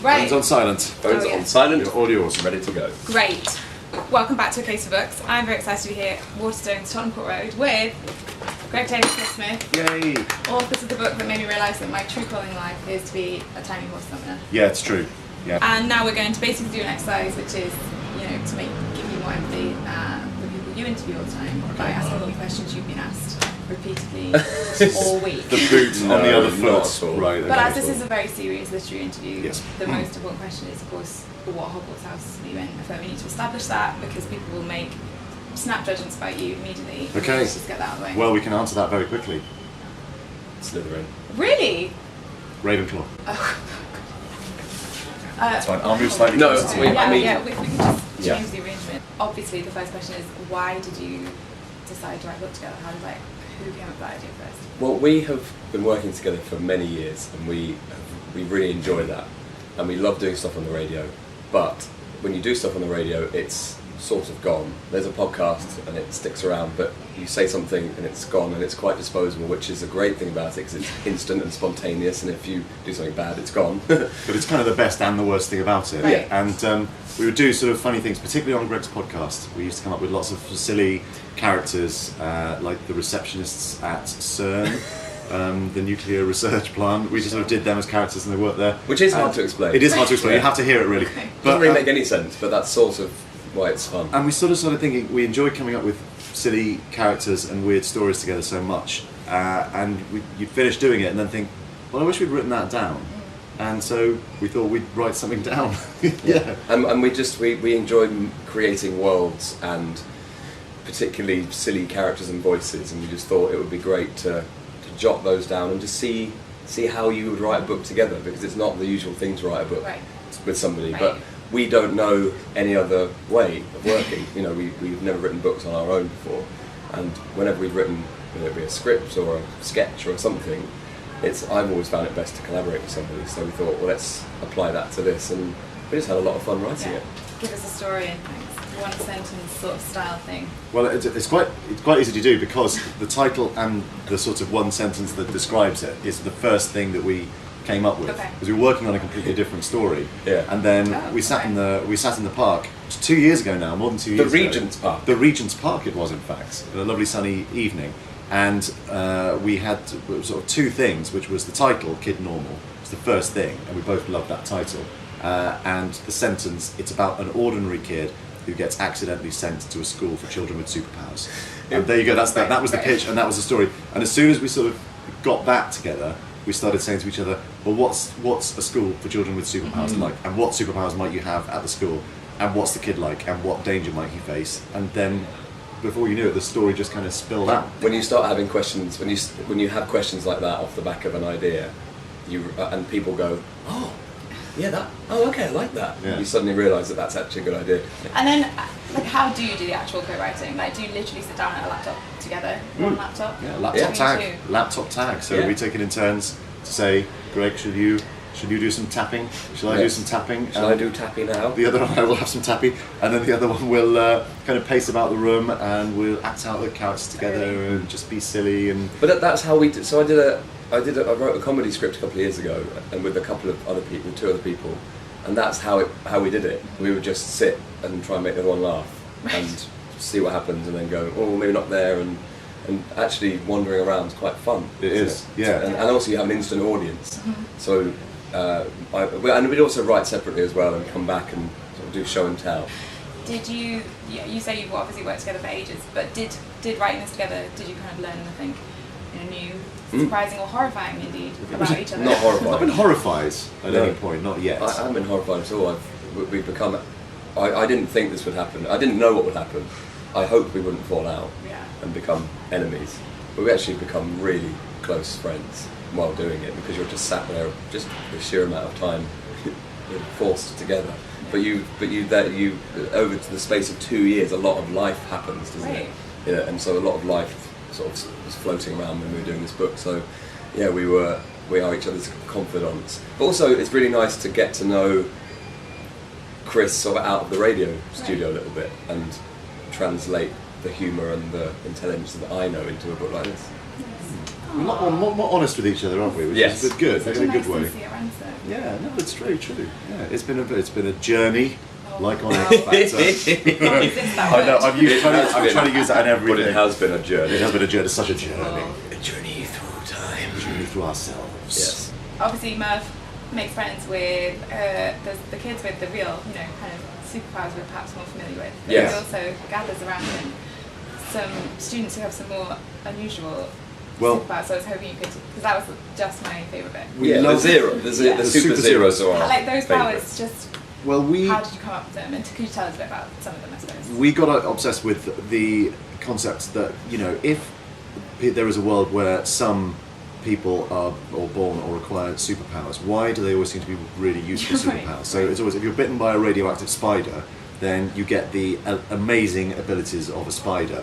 Right. Phone's on silent. Phone's on silent. All yours. Ready to go. Great. Welcome back to A Case for Books. I'm very excited to be here at Waterstones, Tottenham Court Road, with Greg Taylor Smith, Yay! authors of the book that made me realise that my true calling in life is to be a tiny horse summoner. Yeah, it's true. Yeah. And now we're going to basically do an exercise which is, to give you more empathy for people you interview all the time by asking all the questions you've been asked repeatedly all week. The boot on the other foot. Right. But as this is a very serious literary interview, yes. The most important question is, of course, what Hogwarts house are you in? I feel we need to establish that because people will make snap judgments about you immediately. Okay. Let's just get that out of the way. Well, we can answer that very quickly. Slytherin. Really? Ravenclaw. Oh. That's fine. I'll move slightly. No, closer to we- you. I mean- we can just change the arrangement. Obviously, the first question is, why did you decide to write a book together? Who came up with that idea first? Well, we have been working together for many years, and we really enjoy that, and we love doing stuff on the radio. But when you do stuff on the radio, it's sort of gone. There's a podcast, and it sticks around, but you say something and it's gone, and it's quite disposable, which is a great thing about it because it's instant and spontaneous. And if you do something bad, it's gone. But it's kind of the best and the worst thing about it. Right. And we would do sort of funny things, particularly on Greg's podcast. We used to come up with lots of silly characters, like the receptionists at CERN, the nuclear research plant. We just sort of did them as characters and they worked there. Which is hard to explain. It is hard to explain. Yeah. You have to hear it really. It doesn't really make any sense, but that's sort of why it's fun. And we sort of thinking we enjoy coming up with silly characters and weird stories together so much, and you'd finish doing it and then think, well, I wish we'd written that down. And so we thought we'd write something down. Yeah. And we enjoy creating worlds and particularly silly characters and voices, and we just thought it would be great to jot those down and just see how you would write a book together, because it's not the usual thing to write a book with somebody. Right. But we don't know any other way of working. We've never written books on our own before, and whenever we've written, whether it be a script or a sketch or something, I've always found it best to collaborate with somebody. So we thought, well, let's apply that to this, and we just had a lot of fun writing it. Give us a story in one sentence sort of style thing. Well, it's quite easy to do because the title and the sort of one sentence that describes it is the first thing that we came up with, because we were working on a completely different story. Yeah. And then we sat in the park. It's 2 years ago now, more than 2 years ago. The Regent's Park. The Regent's Park it was, in fact, a lovely sunny evening, and we had sort of two things, which was the title, Kid Normal, was the first thing, and we both loved that title, and the sentence, it's about an ordinary kid who gets accidentally sent to a school for children with superpowers. And there you go, that was the pitch, and that was the story. And as soon as we sort of got that together, we started saying to each other, well, what's a school for children with superpowers like? And what superpowers might you have at the school? And what's the kid like? And what danger might he face? And then, before you knew it, the story just kind of spilled out. When you start having questions, when you have questions like that off the back of an idea, and people go, oh, yeah, okay, I like that. Yeah. You suddenly realise that that's actually a good idea. And then, how do you do the actual co-writing? Do you literally sit down at a laptop together, one laptop? Yeah, laptop tag. So we take it in turns to say, Greg, should you do some tapping? Shall I do some tapping? Shall I do tapping now? The other one, I will have some tapping, and then the other one will kind of pace about the room, and we'll act out the characters together and just be silly. And But that's how we did. So I wrote a comedy script a couple of years ago, and with a couple of other people, two other people, and that's how we did it. We would just sit and try and make everyone laugh and see what happens, and then go, oh, maybe not there, and actually wandering around is quite fun. It is, yeah. And also you have an instant audience. So and we'd also write separately as well, and come back and sort of do show and tell. Did you say you've obviously worked together for ages, but did writing this together, did you kind of learn anything new, surprising or horrifying indeed about each other? Not horrifying. I've not been horrified at any point, not yet. I haven't been horrified at all. We've become. I didn't think this would happen. I didn't know what would happen. I hoped we wouldn't fall out and become enemies. But we actually become really close friends while doing it, because you're just sat there, just the sheer amount of time you're forced together. But you over the space of 2 years, a lot of life happens, doesn't it? Yeah, and so a lot of life sort of was floating around when we were doing this book. So yeah, we are each other's confidants. But also, it's really nice to get to know Chris sort of out of the radio studio a little bit, and translate the humour and the intelligence that I know into a book like this. We're more honest with each other, aren't we? Which is good, Such in a a good nice way. sincere answer. Yeah, no, it's very true. Yeah, it's been a journey, like on wow. X Factor. Can't resist that I know. word. I'm trying to use that in everything. But it has been a journey. It has been a journey. It's such a journey. A journey through time. A journey through ourselves. Yes. Obviously, Murph makes friends with the kids with the real, kind of superpowers we're perhaps more familiar with. But Yes. he also gathers around him some students who have some more unusual superpowers. So I was hoping you could, because that was just my favourite bit. The super zeros are I like those favourites. powers. Just Well, how did you come up with them? And could you tell us a bit about some of them, I suppose? we got obsessed with the concept that, if there is a world where some people are or born or require superpowers, why do they always seem to be really useful Right. superpowers? So it's always, if you're bitten by a radioactive spider, then you get the amazing abilities of a spider.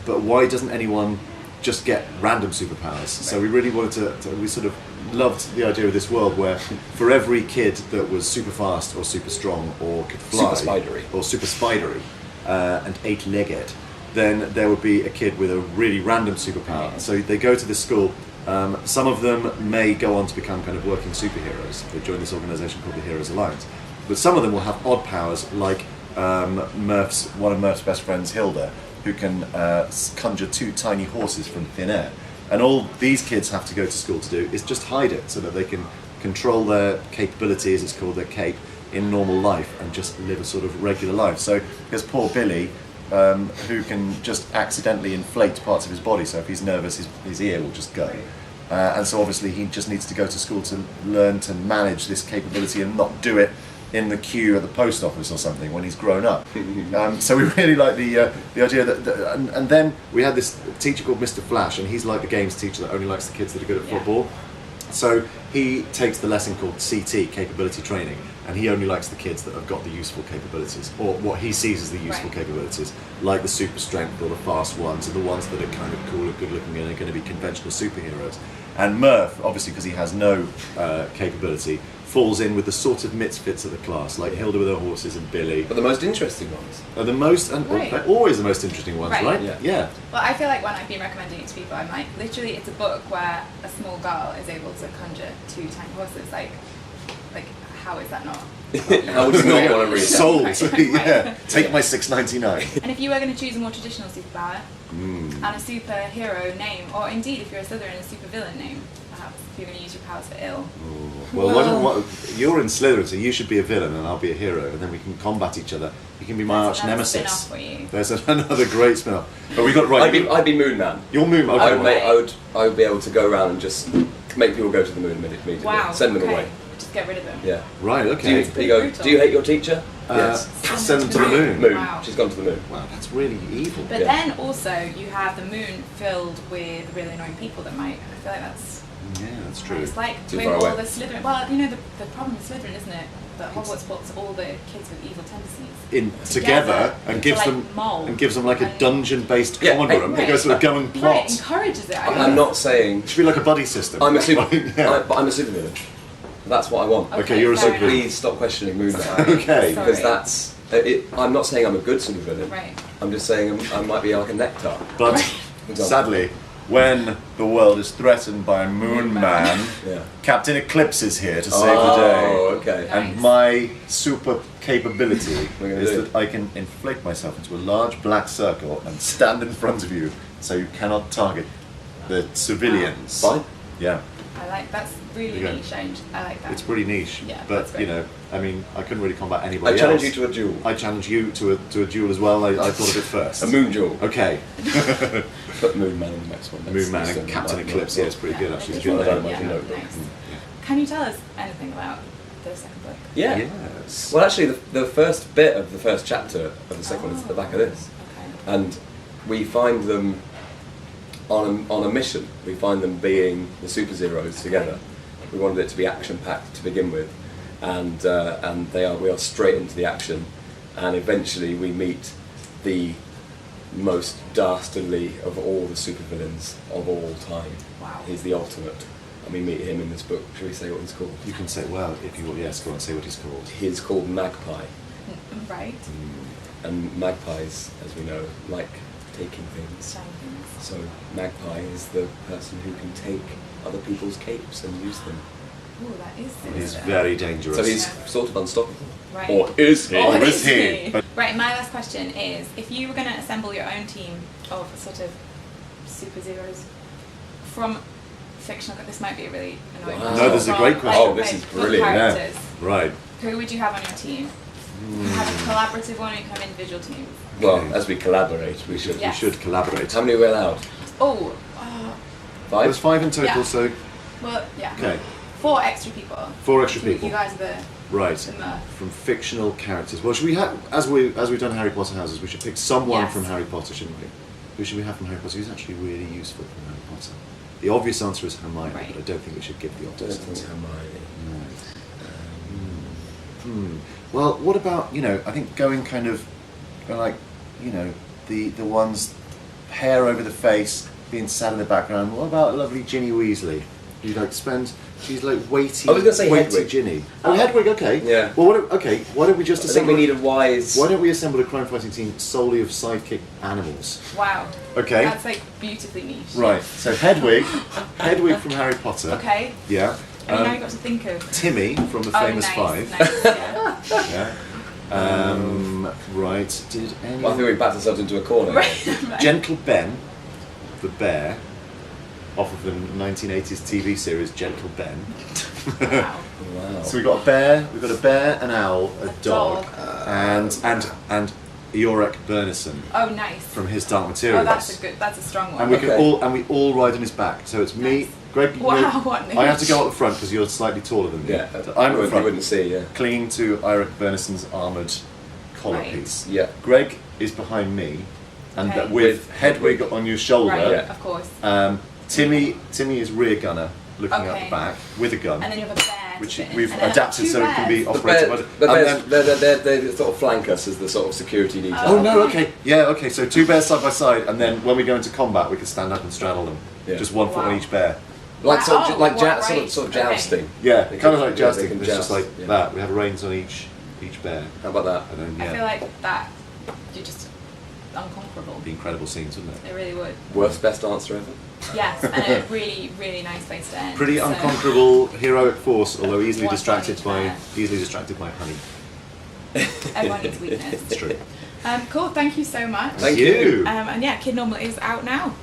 But why doesn't anyone just get random superpowers? So we really wanted we sort of loved the idea of this world where for every kid that was super fast or super strong or could fly super spidery and eight-legged, then there would be a kid with a really random superpower. So they go to this school. Some of them may go on to become kind of working superheroes. They join this organisation called the Heroes Alliance. But some of them will have odd powers, like one of Murph's best friends, Hilda, who can conjure two tiny horses from thin air. And all these kids have to go to school to do is just hide it so that they can control their capability, as it's called, their cape, in normal life and just live a sort of regular life. So there's poor Billy, who can just accidentally inflate parts of his body, so if he's nervous his ear will just go. And so obviously he just needs to go to school to learn to manage this capability and not do it in the queue at the post office or something when he's grown up. So we really like the idea that and then we had this teacher called Mr. Flash, and he's like the games teacher that only likes the kids that are good at football. So he takes the lesson called CT, capability training, and he only likes the kids that have got the useful capabilities, or what he sees as the useful capabilities, like the super strength or the fast ones, and the ones that are kind of cool and good looking and are going to be conventional superheroes. And Murph, obviously because he has no capability, falls in with the sort of misfits of the class, like Hilda with her horses and Billy. But the most interesting ones. Are the most, and they're always the most interesting ones, right? Yeah. Well, I feel like when I've been recommending it to people, I'm like, literally, it's a book where a small girl is able to conjure two tiny horses. Like, how is that not? How would you not want to read that? Sold. Right. Take my $6.99. And if you were going to choose a more traditional superpower and a superhero name, or indeed if you're a Slytherin, a supervillain name, perhaps, if you're going to use your powers for ill. Well, you're in Slytherin, so you should be a villain and I'll be a hero, and then we can combat each other. You can be my arch nemesis. Spin-off for you. There's another great spin-off. But we got it right. I'd be Moon Man. You're Moon Man. I would be able to go around and just make people go to the moon immediately. Wow. Send them away. Just get rid of them. Yeah. Right. Okay. Do you hate your teacher? Yes. Send them to the moon. Wow. She's gone to the moon. Wow, that's really evil. But then also you have the moon filled with really annoying people that might. I feel like that's. Yeah, that's true. It's like Too doing far all away. the Slytherin. Well, the problem with Slytherin, isn't it? That Hogwarts puts all the kids with evil tendencies together and gives them like a dungeon-based common room. They go sort of go and plot. Right, encourages it. I'm not saying. It should be like a buddy system. I'm a super. Yeah. But I'm a supervillain. That's what I want. Okay, you're a fair supervillain. enough. Please stop questioning Moon Man. Okay. Because Sorry. that's. I'm not saying I'm a good supervillain. Right. I'm just saying I might be like a nectar. But Example. sadly, when the world is threatened by Moon Man, Yeah. Captain Eclipse is here to save the day. Oh, okay. Nice. And my super capability We're gonna is do that I can inflate myself into a large black circle and stand in front of you so you cannot target the civilians. Fine. Yeah, I like that's really Yeah. niche. I like that. it's pretty niche. Yeah, but that's great. I mean, I couldn't really combat anybody I challenge else. you to a duel. I challenge you to a duel as well. I thought of it first. A moon duel. Okay. Put Moon Man in the next one. Moon Man That's and Captain my- Eclipse. Yeah, it's pretty good actually. It's Good one of name. my notebook. Nice. Can you tell us anything about the second book? Yeah. Yes. Well, actually, the first bit of the first chapter of the second one is at the back of this, Okay. and we find them on a mission. We find them being the super zeros together. We wanted it to be action packed to begin with, and we are straight into the action, and eventually we meet the most dastardly of all the supervillains of all time. Wow. He's the ultimate, and we meet him in this book. Shall we say what he's called? You can say, well, if you will, yes, go on, say what he's called. He's called Magpie, Right. and magpies, as we know, like taking things. Shiny things. So Magpie is the person who can take other people's capes and use them. Oh, that is He's sinister. very dangerous. So he's sort of unstoppable. Right. Or is he? Or is he? Right, my last question is, if you were going to assemble your own team of sort of superheroes from fictional, this might be a really annoying Wow. question. No, this is a great question. Oh, this is brilliant, yeah. Characters, Right. who would you have on your team? You have a collaborative one or you have individual teams? Well, Okay. as we collaborate, we should. Yeah. We should collaborate. How many are we allowed? Oh, There's 5 in total, Yeah. so well, yeah. okay. 4 extra people. 4 extra You people. guys are the Right. Mirth. From fictional characters. Well, should we have, as we've done Harry Potter houses, we should pick someone Yes. from Harry Potter, shouldn't we? Who should we have from Harry Potter? Who's actually really useful from Harry Potter? The obvious answer is Hermione, Right. but I don't think we should give the I don't obvious think answer. Hermione. Well, what about, I think going kind of like, the ones hair over the face, being sad in the background. What about lovely Ginny Weasley? You'd like to spend. She's like weighty. I was gonna say weighty Hedwig. Ginny. Oh, Hedwig. Okay. Yeah. Well, why don't we just I think assemble? we need a wise. Why don't we assemble a crime fighting team solely of sidekick animals? Wow. Okay. That's like beautifully niche. Right. So Hedwig from Harry Potter. Okay. Yeah. And now you've got to think of. Timmy from the Oh, Famous nice, Five. Nice, yeah. Yeah. Right. Did any? Well, I think we backed ourselves into a corner. Right. Right. Gentle Ben, the bear, off of the 1980s TV series Gentle Ben. Wow. Wow. So we've got a bear, an owl, a dog, dog. and Eorik Bernison Oh, nice. from his Dark Materials. Oh, that's a strong one. And we Okay. we all ride on his back. So it's me, Nice. Greg. Wow, what I have to niche. go up the front because you're slightly taller than me. Yeah. So I'm at the you front, wouldn't see. Yeah. clinging to Eorik Bernison's armoured collar Right. piece. Yeah. Greg is behind me, and Okay. with Hedwig on your shoulder. Right, Yeah. of course. Timmy is rear gunner, looking out Okay. the back with a gun, And then you have a bear. to which fit in. we've And then adapted 2 so it can be bears. operated by. The and bears, then- they sort of flank us as the sort of security detail. Oh no! Okay, yeah, okay. So 2 bears side by side, and then when we go into combat, we can stand up and straddle them. Yeah. Just 1 foot on Wow. each bear. Like Wow. sort of, Oh, like wow, sort right. of Okay. jousting. Yeah, They kind of can- like yeah, jousting. they can But it's just joust, like yeah. that. We have reins on each bear, How about that? and then I feel like that, you're just unconquerable. the incredible scenes, wouldn't it? It really would. Worst best answer ever. Yes, and a really, really nice place to end. Pretty So, unconquerable heroic force, although easily One distracted on each by honey. Everyone needs weakness. It's true. Cool, thank you so much. Thank you. And yeah, Kid Normal is out now.